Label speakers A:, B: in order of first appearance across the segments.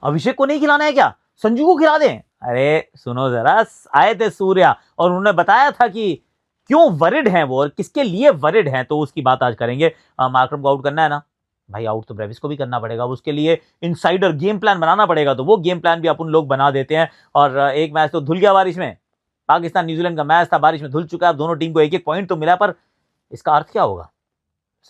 A: अभिषेक को नहीं खिलाना है क्या, संजू को खिला दें। अरे सुनो जरा, आए थे सूर्या और उन्होंने बताया था कि क्यों वरिड हैं वो और किसके लिए वरिड हैं, तो उसकी बात आज करेंगे। मार्करम को आउट करना है ना भाई, आउट तो ब्रेविस को भी करना पड़ेगा, उसके लिए इनसाइडर गेम प्लान बनाना पड़ेगा, तो वो गेम प्लान भी अपन लोग बना देते हैं। और एक मैच तो धुल गया बारिश में, पाकिस्तान न्यूजीलैंड का मैच था, बारिश में धुल चुका है। दोनों टीम को एक एक पॉइंट तो मिला, पर इसका अर्थ क्या होगा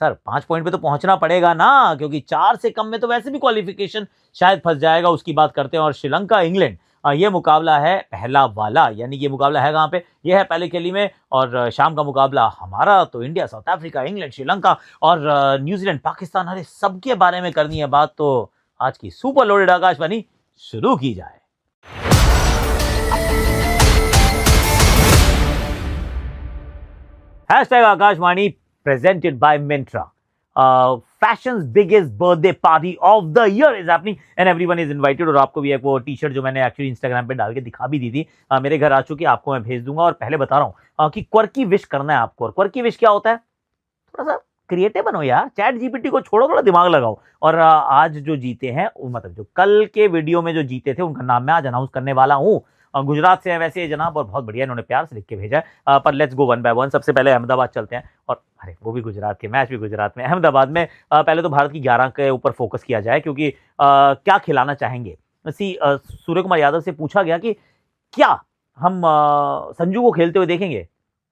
A: सर, 5 पॉइंट पे तो पहुंचना पड़ेगा ना, क्योंकि 4 से कम में तो वैसे भी क्वालिफिकेशन शायद फंस जाएगा। उसकी बात करते हैं। और श्रीलंका इंग्लैंड, ये मुकाबला है पहला वाला, यानी ये मुकाबला है कहां पे, ये है पहले खेली में। और शाम का मुकाबला हमारा तो India South Africa, England Sri Lanka और न्यूजीलैंड पाकिस्तान, अरे सबके बारे में करनी है बात। तो आज की सुपर लोडेड आकाशवाणी शुरू की जाए। Hashtag Akashvani presented by Myntra. Fashion's biggest birthday party of the year is happening and everyone is invited। और आपको भी एक वो टी शर्ट जो मैंने एक्चुअली इंस्टाग्राम पे डाल के दिखा भी दी थी, मेरे घर आ चुकी है, आपको मैं भेज दूंगा। और पहले बता रहा हूँ कि क्वर्की विश करना है आपको। और क्वर्की विश क्या होता है, थोड़ा सा क्रिएटिव बनो यार, चैट जीपीटी को छोड़ो, थोड़ा दिमाग लगाओ। और आज जो जीते हैं, मतलब जो कल के वीडियो में जो जीते थे, उनका नाम मैं आज अनाउंस करने वाला हूँ। गुजरात से है वैसे ये जनाब, और बहुत बढ़िया इन्होंने प्यार से लिख के भेजा है। पर let's go one by one. सबसे पहले अहमदाबाद चलते हैं, और अरे वो भी गुजरात के, मैच भी गुजरात में, अहमदाबाद में। पहले तो भारत की 11 के ऊपर फोकस किया जाए, क्योंकि क्या खिलाना चाहेंगे। सूर्य कुमार यादव से पूछा गया कि क्या हम संजू को खेलते हुए देखेंगे।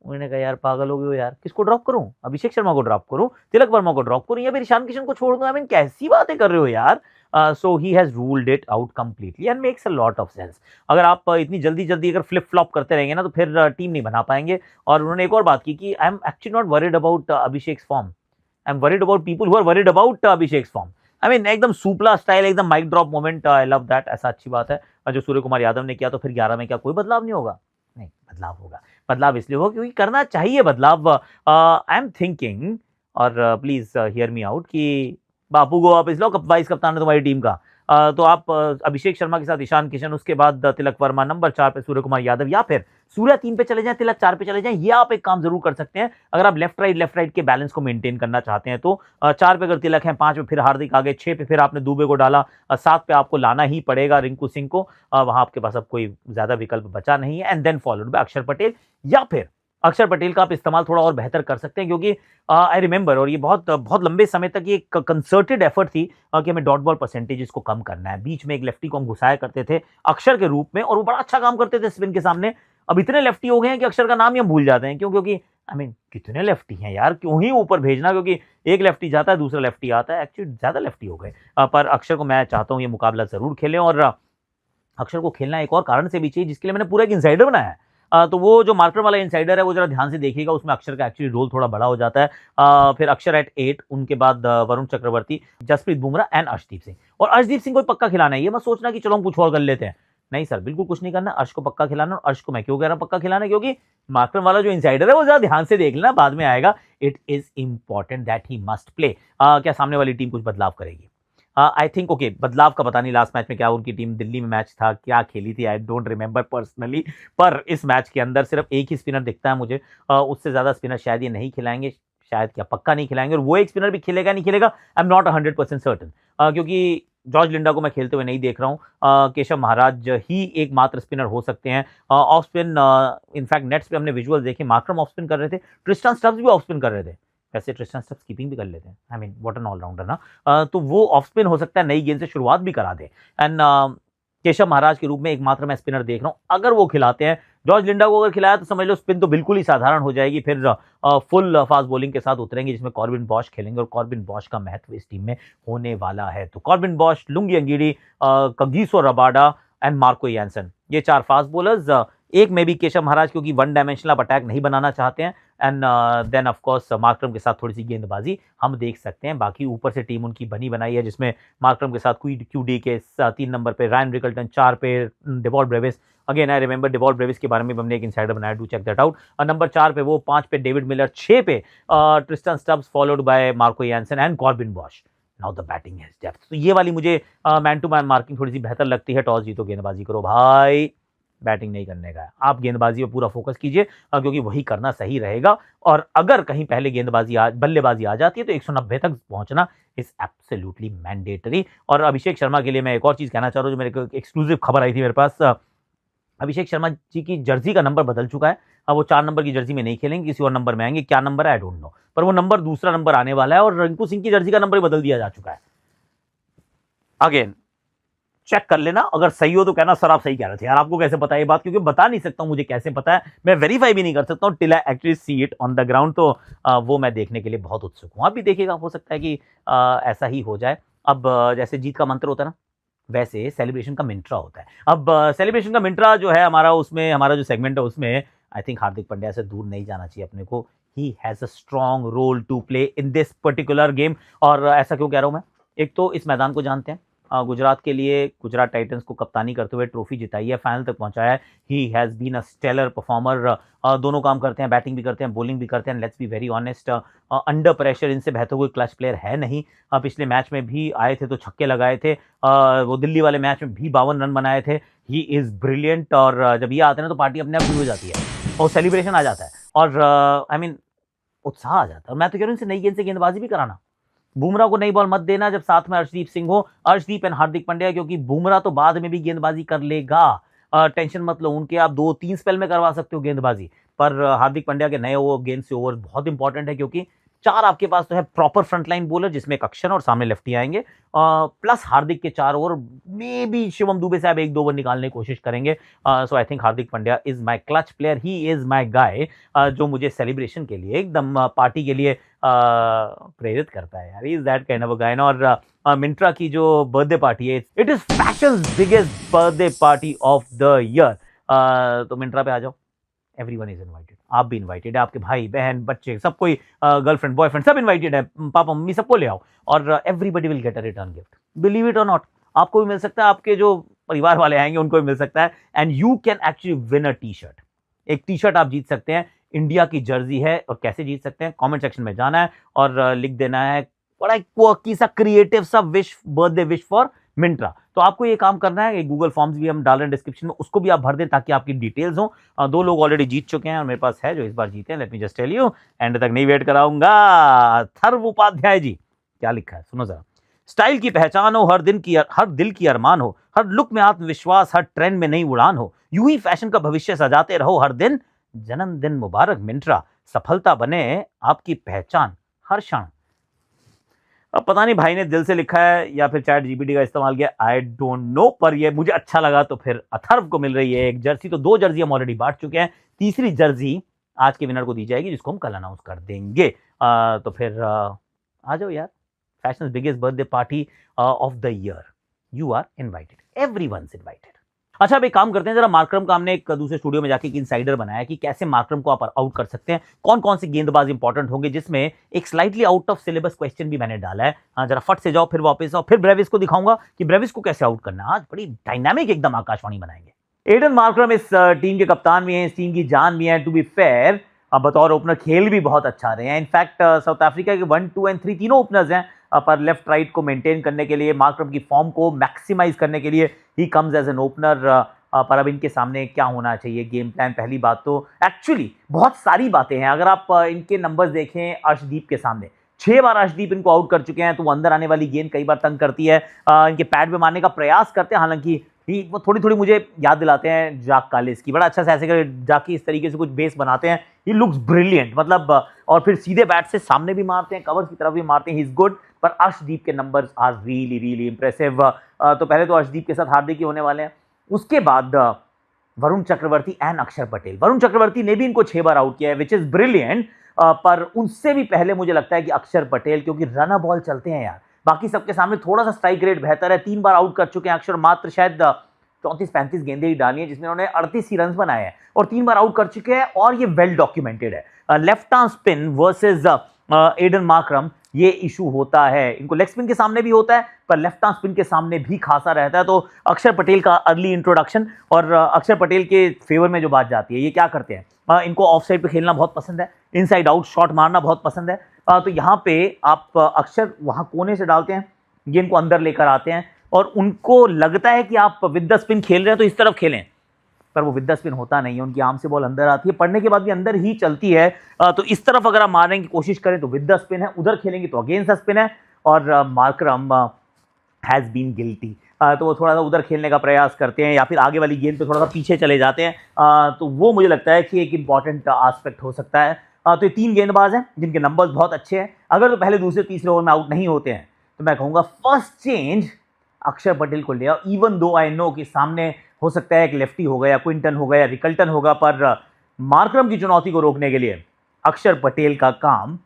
A: उन्होंने कहा यार पागल हो गए हो यार, किसको ड्रॉप करूं, अभिषेक शर्मा को ड्रॉप करूं, तिलक वर्मा को ड्रॉप करूं, या फिर ईशान किशन को छोड़ दूं। आई मीन कैसी बातें कर रहे हो यार। So he has ruled it out completely and makes a lot of sense. अगर आप इतनी जल्दी जल्दी अगर फ्लिप फ्लॉप करते रहेंगे ना, तो फिर टीम नहीं बना पाएंगे। और उन्होंने एक और बात की कि I am actually not worried about Abhishek form, I am worried about people who are worried about Abhishek form. I mean एकदम सुपला स्टाइल, एकदम mic drop moment, I love that. ऐसा अच्छी बात है जो सूर्य कुमार यादव ने किया। तो फिर 11 में क्या कोई बदलाव नहीं होगा? नहीं, बदलाव होगा। बदलाव इसलिए होगा क्योंकि करना चाहिए बदलाव। आई एम थिंकिंग, और प्लीज हियर मी आउट, कि बापू को वापस लो, वाइस कप्तान है तुम्हारी टीम का। तो आप अभिषेक शर्मा के साथ ईशान किशन, उसके बाद तिलक वर्मा, नंबर 4 पे सूर्य कुमार यादव, या फिर सूर्या 3 पे चले जाएं, तिलक 4 पे चले जाएं। ये आप एक काम जरूर कर सकते हैं अगर आप लेफ्ट राइट के बैलेंस को मेंटेन करना चाहते हैं। तो 4 पे अगर तिलक है, 5 पे फिर हार्दिक आगे, 6 पे फिर आपने दुबे को डाला, 7 पे आपको लाना ही पड़ेगा रिंकू सिंह को। वहां आपके पास अब कोई ज्यादा विकल्प बचा नहीं है। एंड देन फॉलोड बाय अक्षर पटेल, या फिर अक्षर पटेल का आप इस्तेमाल थोड़ा और बेहतर कर सकते हैं, क्योंकि आई रिमेंबर, और ये बहुत बहुत लंबे समय तक ये कंसर्टेड एफर्ट थी कि हमें डॉट बॉल परसेंटेजेस को कम करना है। बीच में एक लेफ्टी को हम घुसाया करते थे अक्षर के रूप में, और वो बड़ा अच्छा काम करते थे स्पिन के सामने। अब इतने लेफ्टी हो गए हैं कि अक्षर का नाम ही हम भूल जाते हैं। क्यों? क्योंकि आई मीन कितने लेफ्टी हैं यार, क्यों ही ऊपर भेजना, क्योंकि एक लेफ्टी जाता है दूसरा लेफ्टी आता है। एक्चुअली ज्यादा लेफ्टी हो गए। पर अक्षर को मैं चाहता हूँ ये मुकाबला जरूर खेलें, और अक्षर को खेलना एक और कारण से भी चाहिए, जिसके लिए मैंने पूरा एक इनसाइडर बनाया है। तो वो जो मार्कर वाला इनसाइडर है वो जरा ध्यान से देखिएगा, उसमें अक्षर का एक्चुअली रोल थोड़ा बड़ा हो जाता है। फिर अक्षर एट 8, उनके बाद वरुण चक्रवर्ती, जसप्रीत बुमराह एंड अर्शदीप सिंह। और अर्शदीप सिंह को पक्का खिलाना है, ये मत सोचना कि चलो हम कुछ और कर लेते हैं। नहीं सर, बिल्कुल कुछ नहीं करना, अर्श को पक्का खिलाना। और अर्श को मैं क्यों कह रहा हूं पक्का खिलाना, क्योंकि मार्कर वाला जो इनसाइडर है वो जरा ध्यान से देख लेना, बाद में आएगा। It is important that he must play. क्या सामने वाली टीम कुछ बदलाव करेगी? आई थिंक ओके, बदलाव का पता नहीं लास्ट मैच में क्या उनकी टीम, दिल्ली में मैच था, क्या खेली थी, आई डोंट रिमेंबर पर्सनली। पर इस मैच के अंदर सिर्फ एक ही स्पिनर दिखता है मुझे, उससे ज्यादा स्पिनर शायद ये नहीं खिलाएंगे, शायद क्या पक्का नहीं खिलाएंगे। और वो एक स्पिनर भी खेलेगा नहीं खेलेगा, आई एम नॉट 100% सर्टन, क्योंकि जॉर्ज लिंडा को मैं खेलते हुए नहीं देख रहा हूँ। केशव महाराज ही एकमात्र स्पिनर हो सकते हैं ऑफ स्पिन। इनफैक्ट नेट्स पे हमने विजुअल देखे, मार्करम ऑफ स्पिन कर रहे थे, ट्रिस्टन स्टब्स भी ऑफ स्पिन कर रहे थे। वैसे ट्रिस्टन स्टब्स कीपिंग भी कर लेते हैं, I mean what an allrounder ना। तो वो ऑफ स्पिन हो सकता है, नई गेंद से शुरुआत भी करा दे। एंड केशव महाराज के रूप में एकमात्र मैं स्पिनर देख रहा हूँ। अगर वो खिलाते हैं, जॉर्ज लिंडा को अगर खिलाया, तो समझ लो स्पिन तो बिल्कुल ही साधारण हो जाएगी। फिर फुल फास्ट बॉलिंग के साथ उतरेंगे, जिसमें कॉर्बिन बॉश खेलेंगे, और कॉर्बिन बॉश का महत्व इस टीम में होने वाला है। तो Corbin Bosch, lungi अंगीडी, Kagiso Rabada and Marco Jansen, ये 4 फास्ट बॉलर्स। एक में भी केशव महाराज, क्योंकि वन डायमेंशनल अटैक नहीं बनाना चाहते हैं। And then of course Markram के साथ थोड़ी सी गेंदबाजी हम देख सकते हैं। बाकी ऊपर से टीम उनकी बनी बनाई है, जिसमें मार्करम के साथ क्यूडी के 3 नंबर पे रायन रिकल्टन, 4 पे Dewald Brevis. Again I remember Dewald Brevis के बारे में हमने एक इनसाइडर बनाया, do check that out. Number 4 पे वो, 5 पे डेविड मिलर, 6 पे Tristan Stubbs, followed by Marco Jansen and Corbin Bosch. Now the batting has depth. तो ये वाली मुझे मैन टू मैन मार्किंग थोड़ी सी बेहतर लगती है। टॉस जीतो गेंदबाजी करो भाई। बैटिंग नहीं करने का है। आप गेंदबाजी पे पूरा फोकस कीजिए क्योंकि वही करना सही रहेगा। और अगर कहीं पहले बल्लेबाजी आ जाती है तो 190 तक पहुंचना इज एब्सोल्युटली मैंडेटरी। और अभिषेक शर्मा के लिए मैं एक और चीज कहना चाह रहा हूं, जो मेरे को एक्सक्लूसिव खबर आई थी मेरे पास। अभिषेक शर्मा जी की जर्सी का नंबर बदल चुका है। अब वो 4 नंबर की जर्सी में नहीं खेलेंगे, किसी और नंबर में आएंगे। क्या नंबर है आई डोंट नो, पर वो नंबर दूसरा नंबर आने वाला है। और रिंकू सिंह की जर्सी का नंबर ही बदल दिया जा चुका है। अगेन चेक कर लेना, अगर सही हो तो कहना सर आप सही कह रहे थे यार, आपको कैसे पता ये बात, क्योंकि बता नहीं सकता हूं मुझे कैसे पता है, मैं वेरीफाई भी नहीं कर सकता हूं till I actually see it on the ground. तो वो मैं देखने के लिए बहुत उत्सुक हूं। आप भी देखिएगा, हो सकता है कि ऐसा ही हो जाए। अब जैसे जीत का मंत्र होता है ना, वैसे सेलिब्रेशन का मिंट्रा होता है। अब सेलिब्रेशन का मिंट्रा जो है हमारा, उसमें हमारा जो सेगमेंट है उसमें आई थिंक हार्दिक पांड्या से दूर नहीं जाना चाहिए अपने को। He has a strong role to play in this particular game. और ऐसा क्यों कह रहा हूं मैं, एक तो इस मैदान को जानते हैं, गुजरात के लिए गुजरात टाइटंस को कप्तानी करते हुए ट्रॉफी जिताई है, फाइनल तक पहुंचाया है। He has been a stellar performer. दोनों काम करते हैं, बैटिंग भी करते हैं, बॉलिंग भी करते हैं। Let's be very honest, under pressure इनसे बेहतर कोई क्लच प्लेयर है नहीं। पिछले मैच में भी आए थे तो छक्के लगाए थे। वो दिल्ली वाले मैच में भी 52 रन बनाए थे। He is brilliant. और जब ये आते हैं ना तो पार्टी अपने आप शुरू हो जाती है और सेलिब्रेशन आ जाता है और आई मीन उत्साह आ जाता है। मैं तो कह रहा हूँ इनसे नई गेंद से गेंदबाजी भी कराना। बुमराह को नई बॉल मत देना जब साथ में अर्शदीप सिंह हो, अर्शदीप एंड हार्दिक पांड्या, क्योंकि बुमराह तो बाद में भी गेंदबाजी कर लेगा। टेंशन मत लो उनके, आप 2-3 स्पेल में करवा सकते हो गेंदबाजी, पर हार्दिक पांड्या के नए ओवर, गेंद से ओवर बहुत इंपॉर्टेंट है, क्योंकि 4 आपके पास तो है प्रॉपर फ्रंटलाइन बॉलर, जिसमें एक अक्षर और सामने लेफ्टी आएंगे, प्लस हार्दिक के 4 over, maybe Shivam Dube से आप 1-2 ओवर निकालने की कोशिश करेंगे। So I think Hardik Pandya is my clutch player, he is my guy, जो मुझे सेलिब्रेशन के लिए एकदम पार्टी के लिए प्रेरित करता है यार। Is that kind of a guy. और मिंट्रा की जो बर्थडे पार्टी है, it is fashion's biggest birthday party of the year. तो मिंट्रा पे आ जाओ, एवरीवन इज इनवाइटेड। आप भी इनवाइटेड है, आपके भाई बहन बच्चे सब कोई, गर्लफ्रेंड बॉयफ्रेंड सब इनवाइटेड है, पापा मम्मी सबको ले आओ। और everybody will get a return gift, believe it और नॉट। आपको भी मिल सकता है, आपके जो परिवार वाले आएंगे उनको भी मिल सकता है। And you can actually win a T shirt. एक टी शर्ट आप जीत सकते हैं, इंडिया की जर्सी है। और कैसे जीत सकते हैं, कमेंट सेक्शन में जाना है और लिख देना है बड़ा क्वर्की सा क्रिएटिव सा wish, birthday wish for Myntra. तो आपको ये काम करना है, गूगल फॉर्म्स भी हम डाल रहे हैं डिस्क्रिप्शन में, उसको भी आप भर दें ताकि आपकी डिटेल्स हो। 2 लोग ऑलरेडी जीत चुके हैं और मेरे पास है जो इस बार जीते हैं। Let me just tell you, end तक नहीं वेट कराऊंगा। थर्व उपाध्याय जी, क्या लिखा है सुनो जरा। स्टाइल की पहचान हो, हर दिल की अरमान हो, हर लुक में आत्मविश्वास, हर ट्रेंड में नई उड़ान हो, यूं ही फैशन का भविष्य सजाते रहो हर दिन। जन्मदिन मुबारक मिंट्रा, सफलता बने आपकी पहचान हर क्षण। अब पता नहीं भाई ने दिल से लिखा है या फिर चैट जीपीटी का इस्तेमाल किया, आई डोंट नो, पर ये मुझे अच्छा लगा। तो फिर अथर्व को मिल रही है एक जर्सी। तो 2 जर्सी हम ऑलरेडी बांट चुके हैं, तीसरी जर्सी आज के विनर को दी जाएगी, जिसको हम कल अनाउंस कर देंगे। तो फिर आ जाओ यार, fashion biggest birthday party of the year, you are invited, everyone's invited. अच्छा, अब एक काम करते हैं, जरा मार्करम का हमने एक दूसरे स्टूडियो में जाके एक इनसाइडर बनाया कि कैसे मार्करम को आप आउट कर सकते हैं, कौन कौन से गेंदबाज इंपॉर्टेंट होंगे, जिसमें एक slightly out of syllabus question भी मैंने डाला है। जरा फट से जाओ, फिर वापस आओ, फिर ब्रेविस को दिखाऊंगा कि ब्रेविस को कैसे आउट करना है। आज बड़ी डायनामिक एकदम आकाशवाणी बनाएंगे। एडन मार्करम इस टीम के कप्तान भी हैं, इस टीम की जान भी है। टू बी फेयर, अब बतौर ओपनर खेल भी बहुत अच्छा रहे हैं। इनफैक्ट साउथ अफ्रीका के 1, 2 एंड 3 तीनों ओपनर्स हैं, पर लेफ्ट राइट को मेंटेन करने के लिए, मार्करम की फॉर्म को मैक्सिमाइज करने के लिए he comes as an opener. पर अब इनके सामने क्या होना चाहिए गेम प्लान, पहली बात तो एक्चुअली बहुत सारी बातें हैं। अगर आप इनके नंबर्स देखें, अर्शदीप के सामने 6 बार अर्शदीप इनको आउट कर चुके हैं, तो वो अंदर आने वाली गेंद कई बार तंग करती है। इनके पैड पे मारने का प्रयास करते हैं, हालांकि वो थोड़ी थोड़ी मुझे याद दिलाते हैं जाक कालिस की। बड़ा अच्छा से ऐसे कर जाके इस तरीके से कुछ बेस बनाते हैं, ही लुक्स ब्रिलियंट मतलब। और फिर सीधे बैट से सामने भी मारते हैं, कवर्स की तरफ भी मारते हैं, ही इज गुड। पर अर्शदीप के numbers are really really impressive. तो पहले तो अर्शदीप के साथ हार्दिक ही होने वाले हैं, उसके बाद वरुण चक्रवर्ती एंड अक्षर पटेल। वरुण चक्रवर्ती ने भी इनको 6 बार आउट किया है, विच इज ब्रिलियंट। पर उनसे भी पहले मुझे लगता है कि अक्षर पटेल, क्योंकि रन बॉल चलते हैं यार, बाकी सबके सामने थोड़ा सा स्ट्राइक रेट बेहतर है। 3 बार आउट कर चुके हैं अक्षर, मात्र शायद 34-35 गेंदें ही डाली हैं, जिसमें उन्होंने 38 ही रन बनाए हैं, और 3 बार आउट कर चुके हैं, और ये वेल डॉक्यूमेंटेड है। Left arm spin versus Aiden Markram, ये इशू होता है। इनको लेग स्पिन के सामने भी होता है, पर लेफ्ट आर्म स्पिन के सामने भी खासा रहता है। तो अक्षर पटेल का अर्ली इंट्रोडक्शन, और अक्षर पटेल के फेवर में जो बात जाती है, ये क्या करते हैं, इनको ऑफ साइड पे खेलना बहुत पसंद है, इनसाइड आउट शॉट मारना बहुत पसंद है। तो यहाँ पे आप अक्षर वहाँ कोने से डालते हैं, गेंद को अंदर लेकर आते हैं, और उनको लगता है कि आप विद द स्पिन खेल रहे हैं तो इस तरफ खेलें, पर वो विद द स्पिन होता नहीं है, उनकी आर्म से बॉल अंदर आती है, पढ़ने के बाद भी अंदर ही चलती है। तो इस तरफ अगर आप मारने की कोशिश करें तो विद द स्पिन है, उधर खेलेंगे तो अगेंस्ट द स्पिन है, और मार्करम हैज़ बीन गिल्टी। तो वो थोड़ा सा उधर खेलने का प्रयास करते हैं या फिर आगे वाली गेंद पे थोड़ा सा पीछे चले जाते हैं। तो वो मुझे लगता है कि एक इंपॉर्टेंट एस्पेक्ट हो सकता है। तो ये 3 गेंदबाज हैं जिनके नंबर्स बहुत अच्छे हैं। अगर तो पहले दूसरे तीसरे ओवर में आउट नहीं होते हैं तो मैं कहूँगा फर्स्ट चेंज अक्षर पटेल को ले आओ। इवन दो आई नो कि सामने हो सकता है एक लेफ्टी होगा या क्विंटन होगा या रिकल्टन होगा, पर मार्करम की चुनौती को रोकने के लिए अक्षर पटेल का काम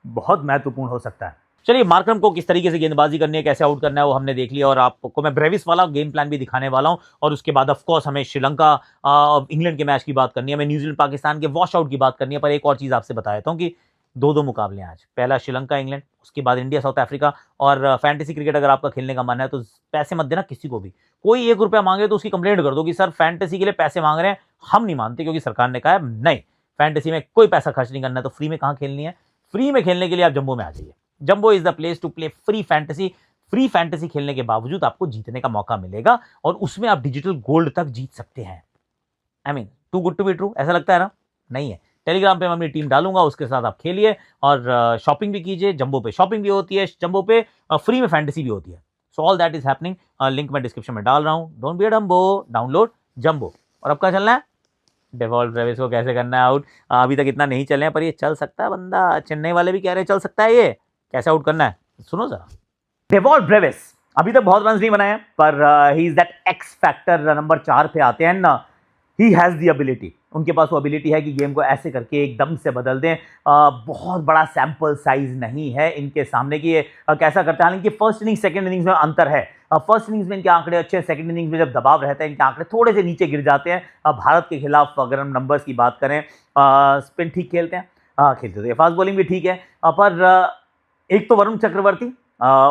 A: बहुत महत्वपूर्ण हो सकता है। चलिए, मार्करम को किस तरीके से गेंदबाजी करनी है, कैसे आउट करना है, वो हमने देख लिया, और आपको मैं ब्रेविस वाला गेम प्लान भी दिखाने वाला हूं। और उसके बाद ऑफ कोर्स हमें श्रीलंका इंग्लैंड के मैच की बात करनी है, हमें न्यूजीलैंड पाकिस्तान के वॉश आउट की बात करनी है। पर एक और चीज़ आपसे बता देता हूं कि 2-2 मुकाबले हैं आज। पहला श्रीलंका इंग्लैंड, उसके बाद इंडिया साउथ अफ्रीका। और फैंटेसी क्रिकेट अगर आपका खेलने का मन है तो पैसे मत देना किसी को भी। कोई 1 रुपया मांगे तो उसकी कंप्लेंट कर दो कि सर फैंटेसी के लिए पैसे मांग रहे हैं, हम नहीं मानते, क्योंकि सरकार ने कहा है नहीं, फैंटेसी में कोई पैसा खर्च नहीं करना है। तो फ्री में कहाँ खेलनी है? फ्री में खेलने के लिए आप जंबो में आ जाइए। Jumbo is the place to play free fantasy. Free fantasy खेलने के बावजूद आपको जीतने का मौका मिलेगा, और उसमें आप डिजिटल गोल्ड तक जीत सकते हैं। I mean too good to be true, ऐसा लगता है ना? नहीं है। टेलीग्राम पे मैं अपनी टीम डालूंगा, उसके साथ आप खेलिए और शॉपिंग भी कीजिए। जंबो पे शॉपिंग भी होती है, जंबो पे फ्री में फैंटेसी भी होती है। So all that is happening. Link मैं डिस्क्रिप्शन में डाल रहा हूँ। Don't be a Dumbo, download jumbo. और अब क्या चलना है? डेवॉल ब्रेविस को कैसे करना है आउट। अभी तक इतना नहीं चले हैं, पर ये चल सकता है बंदा। चेन्नई वाले भी कह रहे हैं चल सकता है, ये कैसे आउट करना है सुनो जरा। डेवॉल ब्रेविस अभी तक बहुत रन नहीं बनाए हैं, पर he is that x factor. Number 4 पे आते हैं ना, ही हैज़ दी एबिलिटी। उनके पास वो एबिलिटी है कि गेम को ऐसे करके एकदम से बदल दें। बहुत बड़ा सैंपल साइज नहीं है इनके सामने कि ये कैसा करते हैं। हालांकि फर्स्ट इनिंग्स सेकंड इनिंग्स में अंतर है। फर्स्ट इनिंग्स में इनके आंकड़े अच्छे, सेकंड इनिंग्स में जब दबाव रहता है इनके आंकड़े थोड़े से नीचे गिर जाते हैं। भारत के खिलाफ अगर हम नंबर्स की बात करें, स्पिन ठीक खेलते हैं, खेलते तो ये फास्ट बॉलिंग भी ठीक है, पर एक तो वरुण चक्रवर्ती,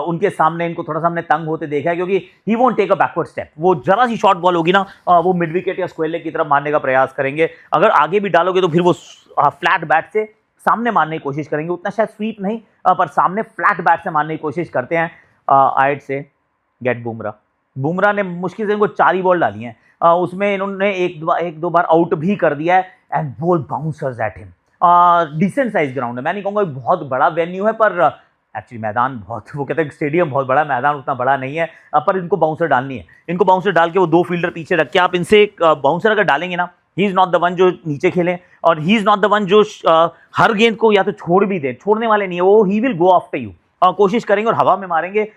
A: उनके सामने इनको थोड़ा सा हमने तंग होते देखा है, क्योंकि he won't take a backward step. वो जरा सी शॉर्ट बॉल होगी ना, वो मिड विकेट या स्क्वायर लेग की तरफ मारने का प्रयास करेंगे। अगर आगे भी डालोगे तो फिर वो फ्लैट बैट से सामने मारने की कोशिश करेंगे। उतना शायद स्वीप नहीं, पर सामने फ्लैट बैट से मारने की कोशिश करते हैं। आइड से गेट बुमराह ने मुश्किल से इनको 4 ही बॉल डाली हैं, उसमें इन्होंने एक दो बार आउट भी कर दिया है। And ball bouncers at him. Decent size ground है, मैं नहीं कहूँगा बहुत बड़ा वेन्यू है, पर एक्चुअली मैदान बहुत, वो कहते हैं स्टेडियम बहुत बड़ा, मैदान उतना बड़ा नहीं है। पर इनको बाउंसर डालनी है। इनको बाउंसर डाल के वो 2 फील्डर पीछे रख के आप इनसे एक बाउंसर अगर डालेंगे ना, he is not the one जो नीचे खेले, और he is not the one जो हर गेंद को या तो छोड़ भी दे, छोड़ने वाले नहीं है वो। He will go after you, कोशिश करेंगे और हवा में मारेंगे।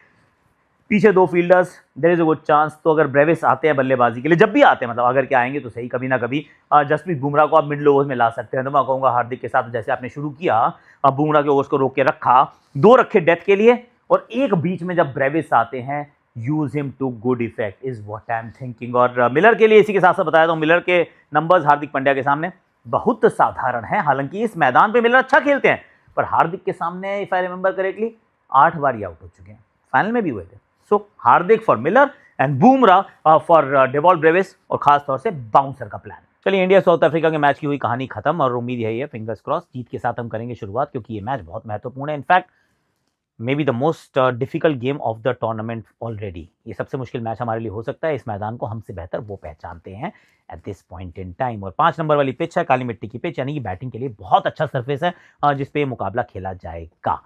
A: पीछे 2 fielders, there is a good chance. तो अगर ब्रेविस आते हैं बल्लेबाजी के लिए, जब भी आते हैं, मतलब अगर क्या आएंगे तो सही, कभी ना कभी जसप्रीत बुमराह को आप मिडिल ओवर्स में ला सकते हैं। तो मैं कहूँगा हार्दिक के साथ जैसे आपने शुरू किया, बुमराह के ओवर्स को रोक के रखा, 2 रखे डेथ के लिए, और एक बीच में जब ब्रेविस आते हैं, use him to good effect is what I am thinking. और मिलर के लिए इसी के साथ साथ बताया था, मिलर के नंबर्स हार्दिक पांड्या के सामने बहुत साधारण है। हालांकि इस मैदान पे मिलर अच्छा खेलते हैं, पर हार्दिक के सामने इफ आई रिमेंबर करेक्टली 8 बार ही आउट हो चुके हैं, फाइनल में भी हुए थे। So Hardik for Miller and Bumrah for Dewald Brevis, और खास तौर से बाउंसर का प्लान। चलिए, इंडिया साउथ अफ्रीका के मैच की हुई कहानी खत्म, और उम्मीद है ये फिंगर्स क्रॉस जीत के साथ हम करेंगे शुरुआत, क्योंकि ये मैच बहुत महत्वपूर्ण है। In fact may be the most difficult game of the tournament already. ये सबसे मुश्किल मैच हमारे लिए हो सकता है। इस मैदान को हमसे बेहतर वो पहचानते हैं at this point in time. और 5 नंबर वाली पिच है, काली मिट्टी की पिच, यानी कि बैटिंग के लिए बहुत अच्छा सरफेस है जिसपे ये मुकाबला खेला जाएगा।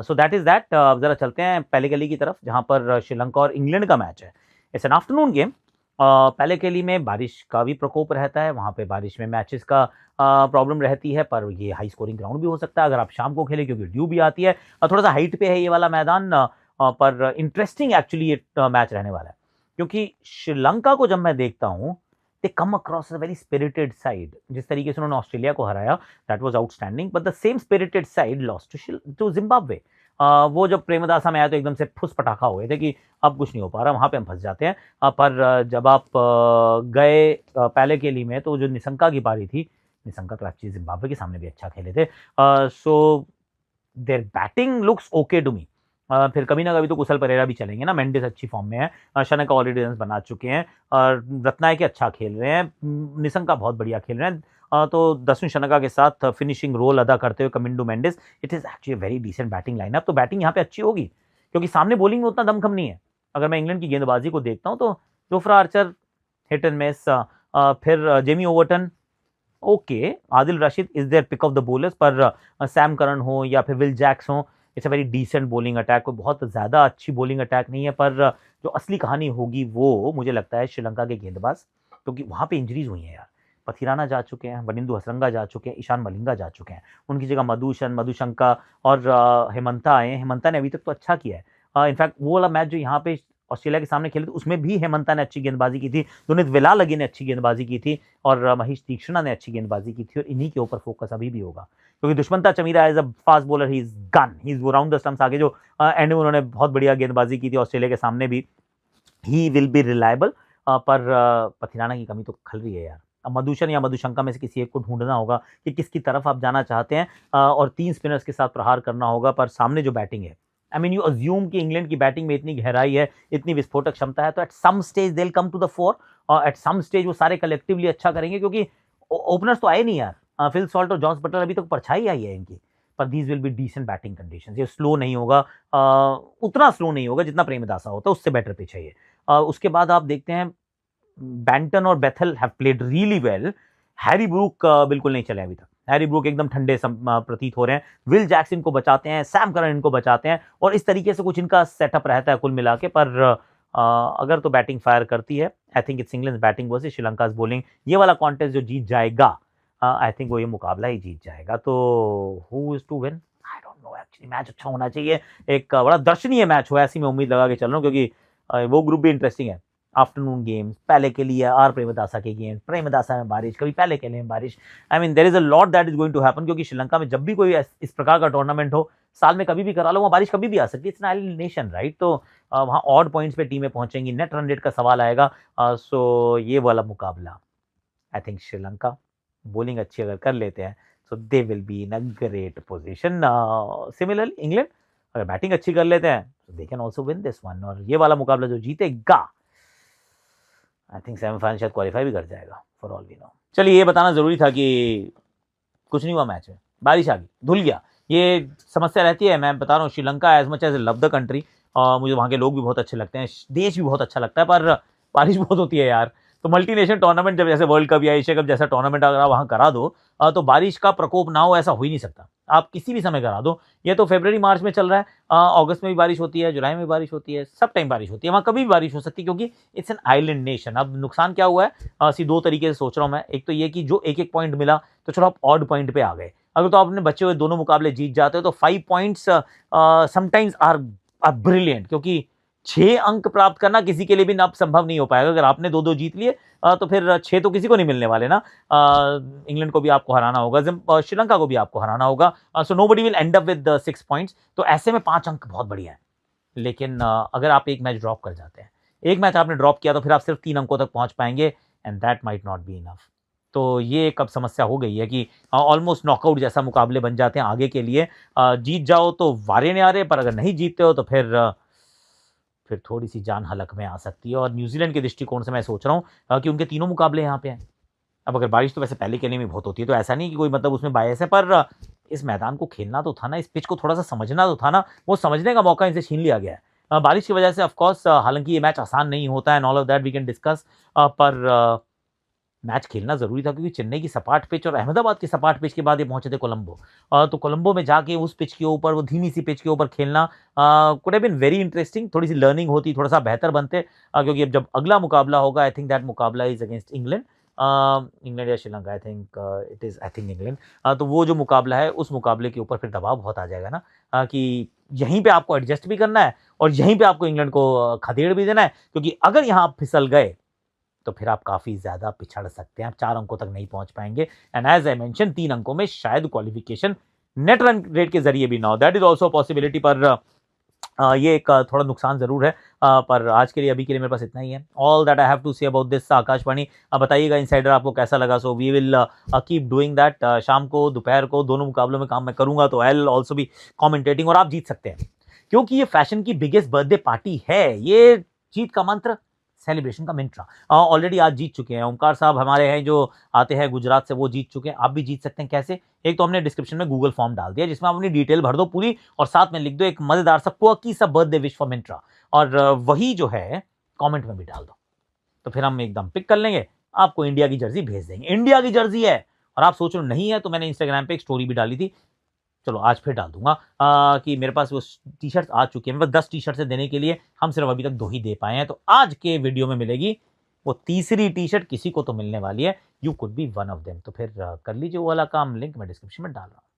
A: So that is that. जरा चलते हैं पहले गली की तरफ, जहां पर श्रीलंका और इंग्लैंड का मैच है। It's an afternoon game. पहले गली में बारिश का भी प्रकोप रहता है, वहाँ पे बारिश में मैचेस का प्रॉब्लम रहती है, पर ये हाई स्कोरिंग ग्राउंड भी हो सकता है अगर आप शाम को खेलें, क्योंकि ड्यू भी आती है। थोड़ा सा हाइट पे है ये वाला मैदान, पर इंटरेस्टिंग एक्चुअली ये मैच रहने वाला है, क्योंकि श्रीलंका को जब मैं देखता हूँ, they come across a very spirited side. जिस तरीके से उन्होंने ऑस्ट्रेलिया को हराया, that was outstanding, but the same spirited side lost to Zimbabwe. वो जब प्रेमदासा में आया तो एकदम से फुस पटाखा हो गए थे कि अब कुछ नहीं हो पा रहा, वहाँ पे हम फंस जाते हैं। पर जब आप गए पहले के लिए में, तो जो निशंका की पारी थी, निशंका तो एक्चुअली जिम्बाब्वे के सामने भी अच्छा खेले थे। So their batting looks okay to me. फिर कभी ना कभी तो कुशल परेरा भी चलेंगे ना, मेंडिस अच्छी फॉर्म में है, शनका ऑलरेडी रन बना चुके हैं, और रत्नायके अच्छा खेल रहे हैं, निशंका बहुत बढ़िया खेल रहे हैं। तो दसवीं शनका के साथ फिनिशिंग रोल अदा करते हुए Kamindu Mendis, it is actually very decent batting lineup. तो बैटिंग यहाँ पे अच्छी होगी, क्योंकि सामने बॉलिंग में उतना दमखम नहीं है। अगर मैं इंग्लैंड की गेंदबाजी को देखता हूँ तो Jofra Archer hit and miss, फिर Jamie Overton, okay, Adil Rashid is their pick of the bowlers, पर सैम करन हो या फिर विल जैक्स हो, it's a very decent bowling attack. कोई बहुत ज़्यादा अच्छी बॉलिंग अटैक नहीं है, पर जो असली कहानी होगी वो मुझे लगता है श्रीलंका के गेंदबाज, क्योंकि वहाँ पे इंजरीज हुई हैं यार। पथिराना जा चुके हैं, वनिंदु हसरंगा जा चुके हैं, ईशान मलिंगा जा चुके हैं, उनकी जगह मधुशंका और हेमंता आए हैं। हेमंता ने अभी तक तो अच्छा किया है। इनफैक्ट वो वाला मैच जो यहाँ पे ऑस्ट्रेलिया के सामने खेले थे उसमें भी हेमंता ने अच्छी गेंदबाजी की थी, दुनित वेलालगी ने अच्छी गेंदबाजी की थी और महेश तीक्ष्णा ने अच्छी गेंदबाजी की थी, और इन्हीं के ऊपर फोकस अभी भी होगा, क्योंकि Dushmantha Chameera as a fast bowler, he is gun, he is round the stumps आगे जो एंड में उन्होंने बहुत बढ़िया गेंदबाजी की थी ऑस्ट्रेलिया के सामने भी, ही विल बी रिलायबल। पर पथिराना की कमी तो खल रही है यार। अब मधुशन या मधुशंका में से किसी एक को ढूंढना होगा कि किसकी तरफ आप जाना चाहते हैं, और 3 स्पिनर्स के साथ प्रहार करना होगा। पर सामने जो बैटिंग है, आई मीन यू अज्यूम कि इंग्लैंड की बैटिंग में इतनी गहराई है, इतनी विस्फोटक क्षमता है, तो at some stage they will come to the four, और एट सम स्टेज वो सारे कलेक्टिवली अच्छा करेंगे, क्योंकि ओपनर्स तो आए नहीं यार। फिल सॉल्ट और जॉस बटलर अभी तक परछाई आई है इनकी, पर these will be decent batting conditions. ये स्लो नहीं होगा, उतना स्लो नहीं होगा जितना प्रेमदासा होता है, उससे बेटर पिच है ये। उसके बाद आप देखते हैं बैंटन और Bethell have played really well. Harry Brook बिल्कुल नहीं चले अभी तक, हैरी ब्रूक एकदम ठंडे प्रतीत हो रहे हैं। विल जैक्स इनको बचाते हैं, सैम करन इनको बचाते हैं, और इस तरीके से कुछ इनका सेटअप रहता है कुल मिला के। पर अगर तो बैटिंग फायर करती है, I think it's England batting versus Sri Lanka bowling. ये वाला कॉन्टेस्ट जो जीत जाएगा, आई थिंक वो ये मुकाबला ही जीत जाएगा। तो who is to win, I don't know actually. Match अच्छा होना चाहिए, एक बड़ा दर्शनीय मैच हो, ऐसी मैं उम्मीद लगा के चल रहा हूँ, क्योंकि वो ग्रुप भी इंटरेस्टिंग है। आफ्टरनून गेम्स, पहले के लिए आर प्रेमदासा के गेम्स, प्रेमदासा में बारिश, कभी पहले के लिए बारिश। I mean there is a lot that is going to happen, क्योंकि श्रीलंका में जब भी कोई इस प्रकार का टूर्नामेंट हो, साल में कभी भी करा लो, वहाँ बारिश कभी भी आ सकती है। It's an island nation, right? तो वहाँ ऑड पॉइंट्स पे टीमें पहुंचेंगी, नेट रन रेट का सवाल आएगा। सो ये वाला मुकाबला, आई थिंक श्रीलंका बॉलिंग अच्छी अगर कर लेते हैं, so they will be in a great position. Similarly England अगर बैटिंग अच्छी कर लेते हैं, they can also win this one. और ये वाला मुकाबला जो जीतेगा, आई थिंक सेमीफाइनल शायद क्वालिफाई भी कर जाएगा, फॉर ऑल वी नो। चलिए, ये बताना जरूरी था कि कुछ नहीं हुआ मैच में, बारिश आ गई, धुल गया। ये समस्या रहती है, मैं बता रहा हूँ। Sri Lanka as much as love the country, मुझे वहाँ के लोग भी बहुत अच्छे लगते हैं, देश भी बहुत अच्छा लगता है, पर बारिश बहुत होती है यार। तो मल्टीनेशनल टूर्नामेंट जब जैसे वर्ल्ड कप या एशिया कप जैसा टूर्नामेंट अगर आप वहाँ करा दो, तो बारिश का प्रकोप ना हो ऐसा हो ही नहीं सकता। आप किसी भी समय करा दो, ये तो फरवरी मार्च में चल रहा है, अगस्त में भी बारिश होती है, जुलाई में भी बारिश होती है, सब टाइम बारिश होती है, वहाँ कभी भी बारिश हो सकती है, क्योंकि इट्स एन आइलैंड नेशन। अब नुकसान क्या हुआ है, दो तरीके से सोच रहा हूँ मैं। एक तो ये कि जो एक एक पॉइंट मिला, तो चलो आप ऑड पॉइंट पे आ गए। अगर तो आपने बचे हुए दोनों मुकाबले जीत जाते हो, तो 5 पॉइंट्स समटाइम्स आर ब्रिलियंट, क्योंकि 6 अंक प्राप्त करना किसी के लिए भी अब संभव नहीं हो पाएगा। अगर आपने 2-2 जीत लिए, तो फिर 6 तो किसी को नहीं मिलने वाले ना। इंग्लैंड को भी आपको हराना होगा, श्रीलंका को भी आपको हराना होगा, so nobody will and up with 6 points. तो ऐसे में 5 अंक बहुत बढ़िया है। लेकिन अगर आप एक मैच ड्रॉप कर जाते हैं, एक मैच आपने ड्रॉप किया, तो फिर आप सिर्फ 3 अंकों तक पहुंच पाएंगे, and that might not be enough. तो ये एक अब समस्या हो गई है कि ऑलमोस्ट नॉकआउट जैसा मुकाबले बन जाते हैं आगे के लिए। जीत जाओ तो वारे नहीं आ रहे, पर अगर नहीं जीतते हो तो फिर थोड़ी सी जान हलक में आ सकती है। और न्यूजीलैंड के दृष्टिकोण से मैं सोच रहा हूँ कि उनके तीनों मुकाबले यहाँ पे हैं। अब अगर बारिश तो वैसे पहले के लिए में बहुत होती है, तो ऐसा नहीं कि कोई मतलब उसमें बायस है, पर इस मैदान को खेलना तो था ना, इस पिच को थोड़ा सा समझना तो था ना। वो समझने का मौका इनसे छीन लिया गया है बारिश की वजह से। ऑफकोर्स हालांकि ये मैच आसान नहीं होता है, and all of that we can discuss, पर मैच खेलना जरूरी था, क्योंकि चेन्नई की सपाट पिच और अहमदाबाद की सपाट पिच के बाद ये पहुंचे थे कोलंबो। तो कोलंबो में जाके उस पिच के ऊपर, वो धीमी सी पिच के ऊपर खेलना could have been very interesting. थोड़ी सी लर्निंग होती, थोड़ा सा बेहतर बनते, क्योंकि अब जब अगला मुकाबला होगा, आई थिंक दैट मुकाबला इज अगेंस्ट इंग्लैंड, इंग्लैंड या Sri Lanka, I think it is, I think England. तो वो जो मुकाबला है, उस मुकाबले के ऊपर फिर दबाव बहुत आ जाएगा ना, कि यहीं पे आपको एडजस्ट भी करना है और यहीं पे आपको इंग्लैंड को खदेड़ भी देना है, क्योंकि अगर यहाँ आप फिसल गए तो फिर आप काफी ज्यादा पिछड़ सकते हैं, आप 4 अंकों तक नहीं पहुंच पाएंगे। एंड एज आई मेंशन, 3 अंकों में शायद क्वालिफिकेशन नेट रन रेट के जरिए भी ना हो, दैट इज ऑल्सो पॉसिबिलिटी। पर ये एक थोड़ा नुकसान जरूर है। पर आज के लिए, अभी के लिए मेरे पास इतना ही है। All that I have to say about this Akashvani. बताइएगा इनसाइडर आपको कैसा लगा। So we will keep doing that. शाम को, दोपहर को, दोनों मुकाबलों में काम मैं करूंगा, तो आई विल ऑल्सो भी कॉमेंटेटिंग। और आप जीत सकते हैं, क्योंकि ये फैशन की बिगेस्ट बर्थडे पार्टी है। ये जीत का मंत्र, सेलिब्रेशन का मंत्र ऑलरेडी आज जीत चुके हैं। ओमकार साहब हमारे हैं जो आते हैं गुजरात से, वो जीत चुके हैं। आप भी जीत सकते हैं। कैसे? एक तो हमने डिस्क्रिप्शन में गूगल फॉर्म डाल दिया, जिसमें आप अपनी डिटेल भर दो पूरी, और साथ में लिख दो एक मजेदार सा की सा बर्थडे विश फॉर मिंत्रा, और वही जो है कमेंट में भी डाल दो, तो फिर हम एकदम पिक कर लेंगे आपको इंडिया की जर्सी भेज देंगे। इंडिया की जर्सी है और आप सोच रहे हो नहीं है, तो मैंने इंस्टाग्राम पे एक स्टोरी भी डाली थी, चलो आज फिर डाल दूंगा कि मेरे पास वो टी शर्ट आ चुकी है। मेरे पास 10 टी शर्ट देने के लिए, हम सिर्फ अभी तक 2 ही दे पाए हैं, तो आज के वीडियो में मिलेगी वो तीसरी टी शर्ट, किसी को तो मिलने वाली है। You could be one of them. तो फिर कर लीजिए वो वाला काम, लिंक मैं डिस्क्रिप्शन में डाल रहा हूँ।